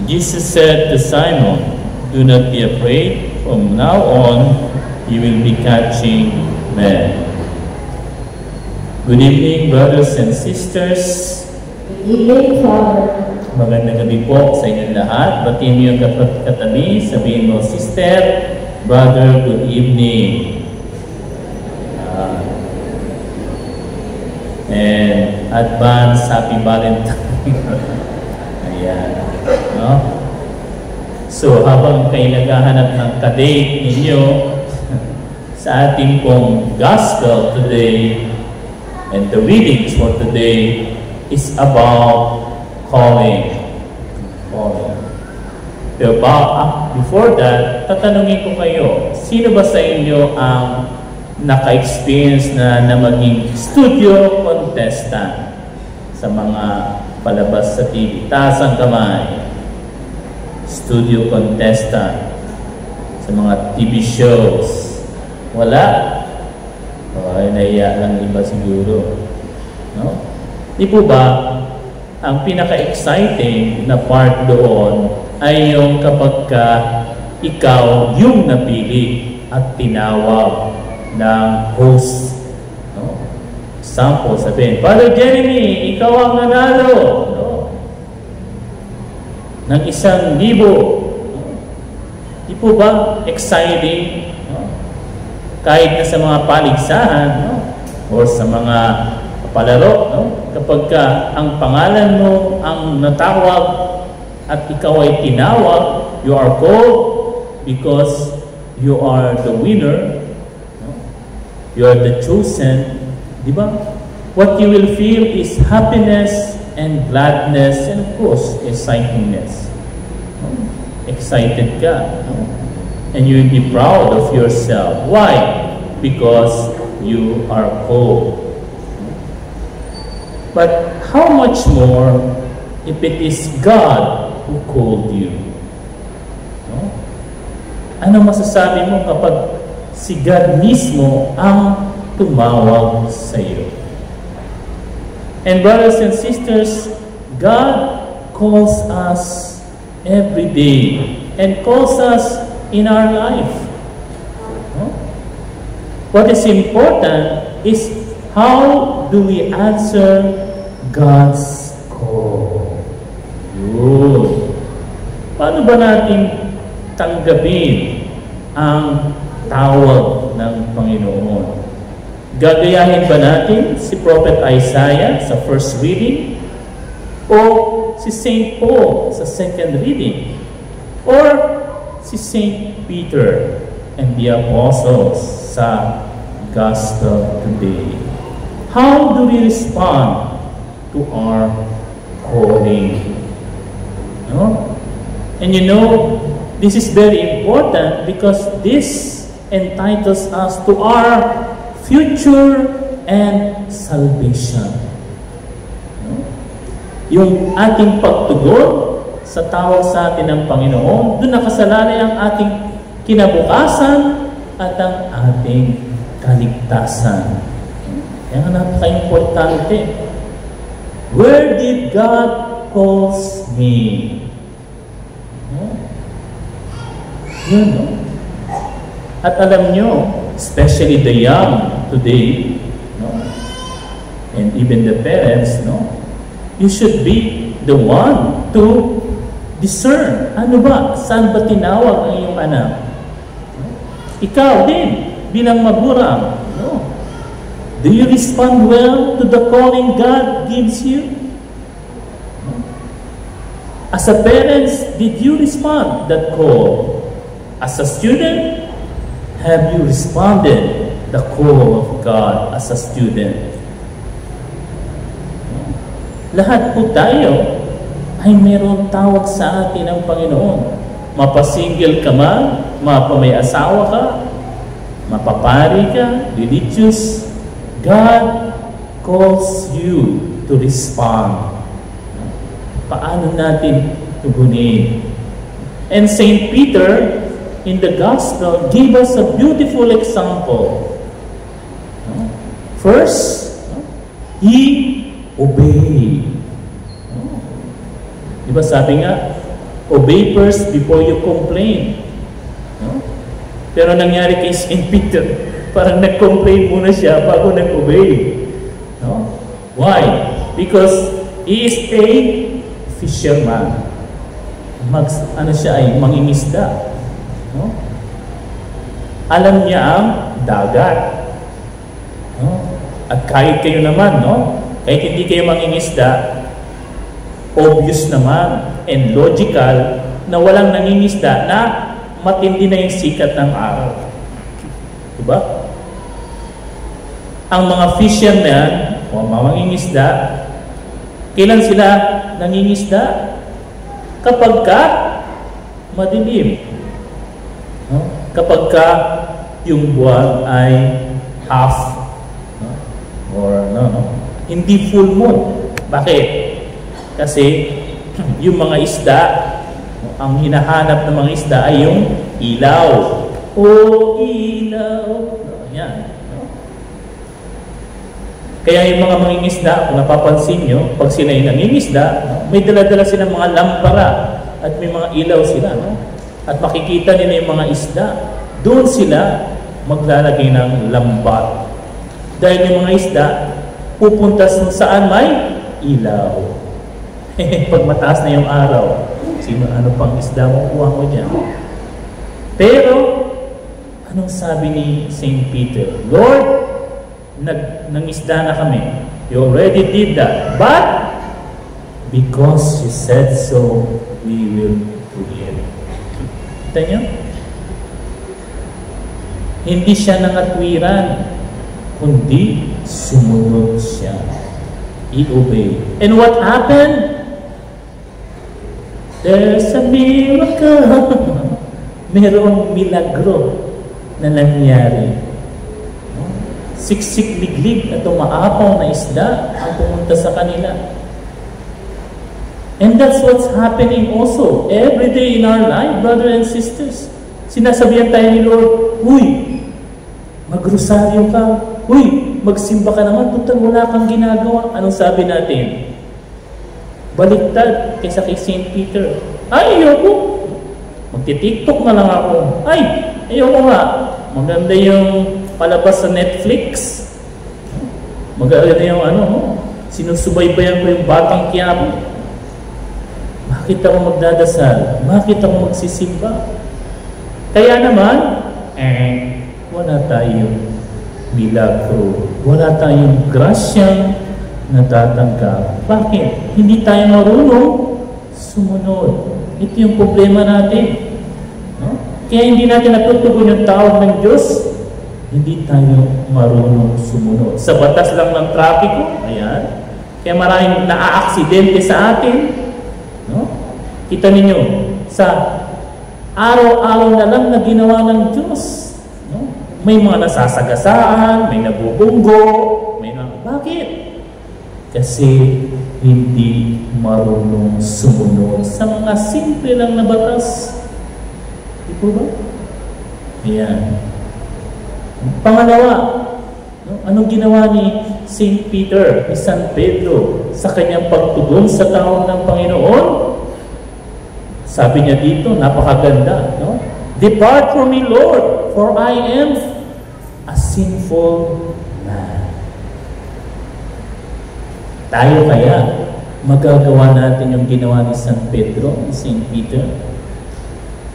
Jesus said to Simon, "Do not be afraid. From now on, you will be catching men." Good evening, brothers and sisters. Good evening, Father. Magandang gabi po sa inyong lahat. Batiin niyo yung katabi. Sabihin mo, sister, brother, good evening. And advance happy Valentine. Ayan. No? So, habang kayo naghahanap ng kadate ninyo sa ating pong gospel today, and the readings for today is about calling. Pero before that, tatanungin ko kayo, sino ba sa inyo ang naka-experience na maging studio contestant sa mga palabas sa TV? Taas ang kamay. Studio contestant sa mga TV shows. Wala? Ay, naiya lang iba siguro. No? Di po ba, ang pinaka-exciting na part doon ay yung kapag ikaw yung napili at tinawag ng host. No? Example, sabihin, Father Jeremy, ikaw ang nanalo. No? Ng 1,000. Di po ba exciting? Kahit na sa mga paligsahan, no? Or sa mga palaro, no? Kapag ang pangalan mo ang natawag at ikaw ay tinawag, you are called because you are the winner, no? You are the chosen, di ba? What you will feel is happiness and gladness and of course, excitingness. No? Excited ka, no? And you will be proud of yourself. Why? Because you are called. But how much more if it is God who called you? No? Ano masasabi mo kapag si God mismo ang tumawag sa iyo? And brothers and sisters, God calls us every day and calls us in our life. No? What is important is how do we answer God's call? Yun. Paano ba natin tanggapin ang tawag ng Panginoon? Gagayahin ba natin si Prophet Isaiah sa first reading? O si St. Paul sa second reading? Or si St. Peter and the apostles sa gospel today? How do we respond to our calling? No? And you know, this is very important because this entitles us to our future and salvation. No? Yung ating pagtugon sa tawag sa atin ng Panginoon, doon nakasalalay ang ating kinabukasan at ang ating kaligtasan. Kaya napaka-importante. Where did God calls me? No? Yun, no? At alam nyo, especially the young today, no? And even the parents, no? You should be the one to discern. Ano ba? Saan ba tinawag ang iyong anak? No? Ikaw din, bilang magulang. No? Do you respond well to the calling God gives you? No? As a parents, did you respond that call? As a student, have you responded the call of God as a student? No? Lahat po tayo ay mayroong tawag sa atin ng Panginoon. Mapasingle ka man, mapamay asawa ka, mapapari ka, religious, God calls you to respond. Paano natin tugunin? And St. Peter in the Gospel gave us a beautiful example. First, he obeyed. Diba sabi nga, Obey first before you complain. No? Pero nangyari kay St. Peter, parang nag-complain muna siya bago nag-obey. No? Why? Because he is a fisherman. Ano siya ay mangingisda. No? Alam niya ang dagat. No? At kahit kayo naman, no? Kahit hindi kayo mangingisda, obvious naman and logical na walang nangingisda na matindi na yung sikat ng araw. Diba? Ang mga fishermen o mga mangingisda, kailan sila nangingisda? Kapag ka madilim. No? Kapag ka yung buwan ay half, no? Or hindi full moon. Bakit? Kasi yung mga isda, ang hinahanap ng mga isda ay yung ilaw. O ilaw. Yan. Kaya yung mga mangingisda, kung napapansin nyo, pag sila yung nangingisda, may dala-dala silang mga lampara at may mga ilaw sila. No? At makikita nila yung mga isda. Doon sila maglalagay ng lambat. Dahil yung mga isda, pupunta saan may ilaw. Pag mataas na yung araw, ano pang isda mo kuha mo dyan? Pero, anong sabi ni St. Peter? Lord, nangisda na kami. You already did that. But, because you said so, we will do it. Kita niyo? Hindi siya nangatwiran, kundi sumunod siya. He obeyed. And what happened? There's a miracle. Merong milagro na nangyari. Siksik-liglig na tumaapaw na isda ang pumunta sa kanila. And that's what's happening also every day in our life, brothers and sisters. Sinasabihan tayo ni Lord, uy, magrosaryo ka. Uy, magsimba ka naman. Total, wala kang ginagawa. Anong sabi natin? Baliktad kaysa kay St. Peter. Ay, ayoko. Magti-TikTok na lang ako. Ay, ayoko nga. Maganda yung palabas sa Netflix. Maganda yung sinusubaybayan ko yung Batang Quiapo. Bakit ako magdadasal? Bakit ako magsisimba? Kaya naman, wala tayong milagro. Wala tayong grasyang natatanggap. Bakit? Hindi tayo marunong sumunod. Ito yung problema natin. No? Kaya hindi natin natutugon yung tawag ng Diyos. Hindi tayo marunong sumunod. Sa batas lang ng trapiko, ayan. Kaya maraming naaaksidente sa atin. No? Kita ninyo, sa araw-araw na lang na ginawa ng Diyos. No? May mga nasasagasaan, may nabubunggo, may bakit? Kasi hindi marunong sumunod sa mga simple lang na batas. Di po ba? Ayan. Pangalawa, anong ginawa ni St. Peter, ni San Pedro sa kanyang pagtugon sa tawag ng Panginoon? Sabi niya dito, napakaganda, no? Depart from me, Lord, for I am a sinful man. Tayo kaya magagawa natin yung ginawa ni San Pedro, ni St. Peter?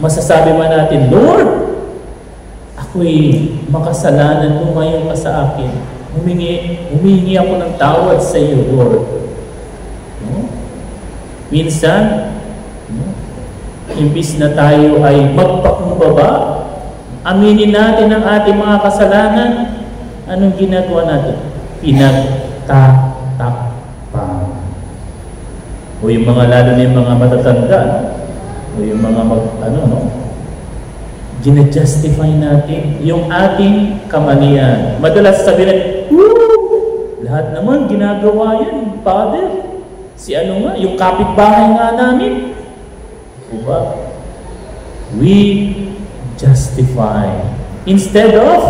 Masasabi man natin, Lord, ako'y makasalanan, lumayo ka sa akin. Humingi ako ng tawad sa iyo, Lord. No? Minsan, imbis na tayo ay magpakumbaba, aminin natin ang ating mga kasalanan, anong ginagawa natin? Pinagtatakpan. O yung mga lalo na yung mga matatanda, o yung mga gina-justify natin yung ating kamalian. Madalas sabi natin, lahat naman ginagawa yan, Father. Si yung kapitbahay nga namin. Diba? We justify instead of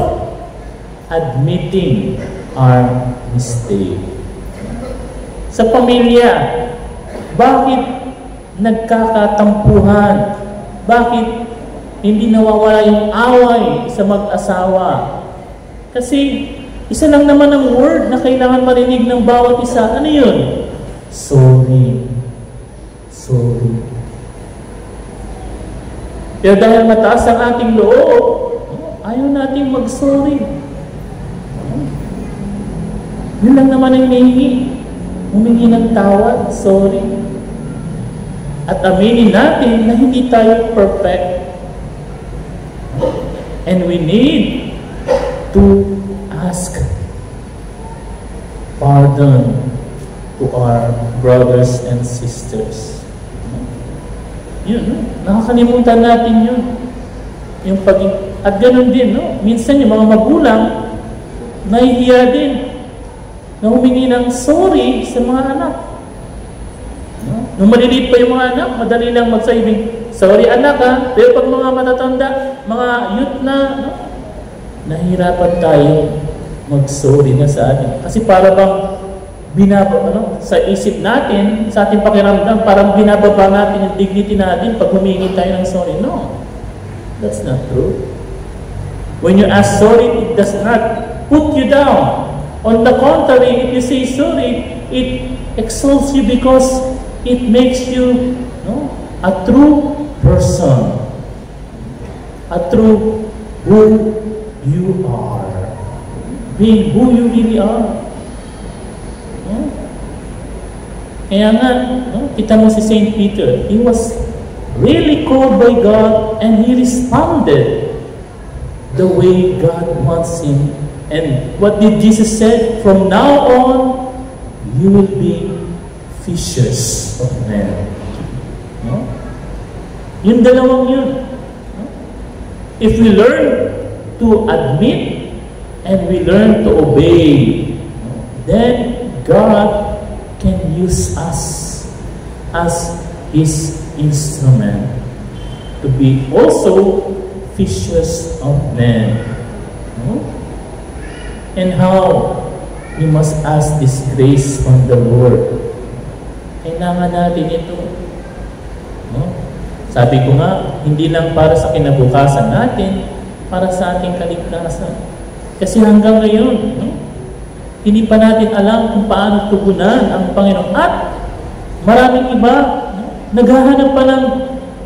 admitting our mistake. Sa pamilya, bakit nagkakatampuhan? Bakit hindi nawawala yung away sa mag-asawa? Kasi isa lang naman ang word na kailangan marinig ng bawat isa. Ano yun? Sorry. Sorry. Pero dahil mataas ang ating loob, ayaw nating mag-sorry. Yun lang naman ang hinihingi. Humingi ng tawad, sorry. At aminin natin na hindi tayo perfect. And we need to ask pardon to our brothers and sisters. Yun, nakakalimutan natin yun. At ganun din, no? Minsan yung mga magulang, nahihiya din na humingi ng sorry sa mga anak. No? Nung maliliit pa yung mga anak, madali lang magsabing, sorry anak ha. Pero pag mga matatanda, mga youth na, no? Nahirapan tayo mag-sorry na sa atin. Kasi para bang sa isip natin, sa ating pakiramdam, parang binababa natin yung dignity natin pag humingi tayo ng sorry. No, that's not true. When you ask sorry, it does not put you down. On the contrary, if you say sorry, it exalts you because it makes you, no, a true person, a true who you are, being who you really are. Kaya nga, no, kita mo si Saint Peter, he was really called by God and he responded the way God wants him. And what did Jesus say? From now on, you will be fishers of men. No? Yung dalawang yun. No? If we learn to admit and we learn to obey, then God can use us as His instrument to be also fishers of men. No? And how? We must ask this grace from the Lord. Kailangan natin ito. No? Sabi ko nga, hindi lang para sa kinabukasan natin, para sa ating kaligtasan. Kasi hanggang ngayon, no? Hindi pa natin alam kung paano tugunan ang Panginoon. At maraming iba, no? Naghahanap pa ng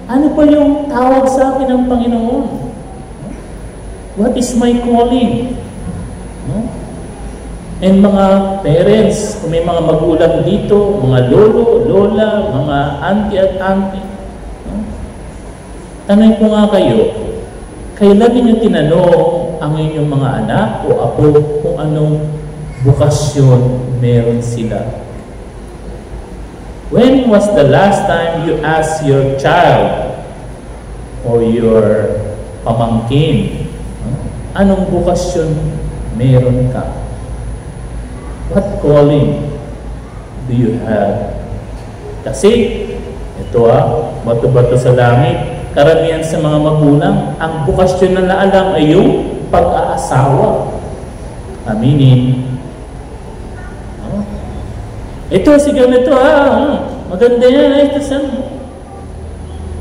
ano pa yung tawag sa akin ng Panginoon. No? What is my calling? No? And mga parents, kung may mga magulang dito, mga lolo, lola, mga auntie at auntie, no? Tanay ko nga kayo, kailan ninyo tinanong ang inyong mga anak o apo kung anong bukasyon meron sila? When was the last time you asked your child or your pamangkin, anong bukasyon meron ka? What calling do you have? Kasi, ito bato-bato sa langit, karamihan sa mga magulang, ang bukasyon na naalam ay yung pag-aasawa. Aminin. Ito, si ganito, maganda yan, ito saan.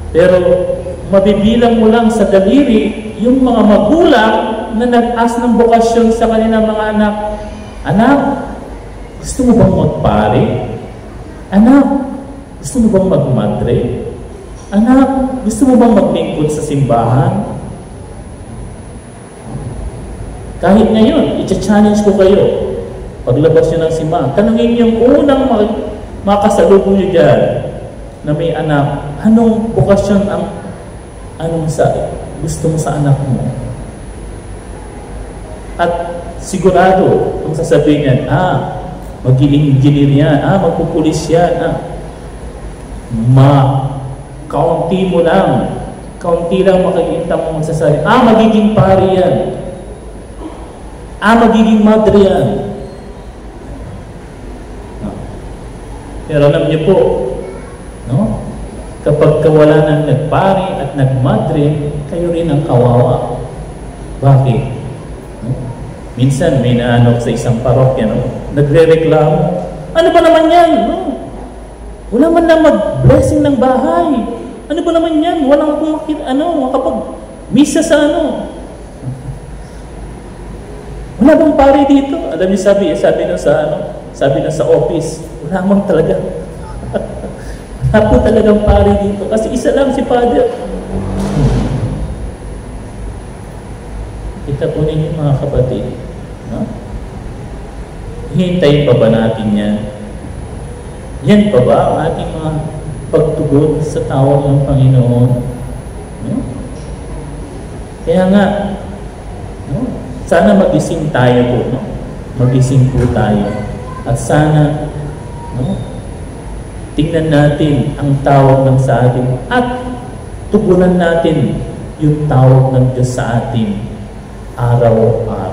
Pero, mabibilang mo lang sa daliri, yung mga magulang na nag-ask ng bukasyon sa kanilang mga anak. Anak, gusto mo bang magpare? Anak, gusto mo bang magmadre? Anak, gusto mo bang maglingkod sa simbahan? Kahit ngayon, i-challenge ko kayo. Paglabas nyo ng simbahan, tanungin yung unang makasalubong nyo dyan na may anak, anong bukasyon gusto mo sa anak mo? At sigurado, kung sasabihin yan, magiging engineer yan, magpupulis yan, kaunti lang makikita mo magsasabi, magiging pari yan, magiging madre yan. Pero alam niyo po, no? Kapag wala nang nagpari at nagmadre, kayo rin ang kawawa. Bakit? No? Minsan may naanok sa isang parokya, no? Nagre-reklamo. Ano ba naman yan? No? Wala man lang mag-blessing ng bahay. Ano ba naman yan? Walang akong makapag-misa sa Wala bang pare dito? Alam niyo sabi na sa office, wala man talaga. Wala po talagang pare dito. Kasi isa lang si Father. Kita po ninyo mga kapatid. No? Hihintayin pa ba natin yan? Yan pa ba ang ating mga pagtugon sa tawag ng Panginoon? No? Kaya nga, no? Sana magising tayo po. No? Magising po tayo. At sana, no? Tingnan natin ang tawag ng sa atin at tugunan natin yung tawag ng Diyos sa atin araw-araw.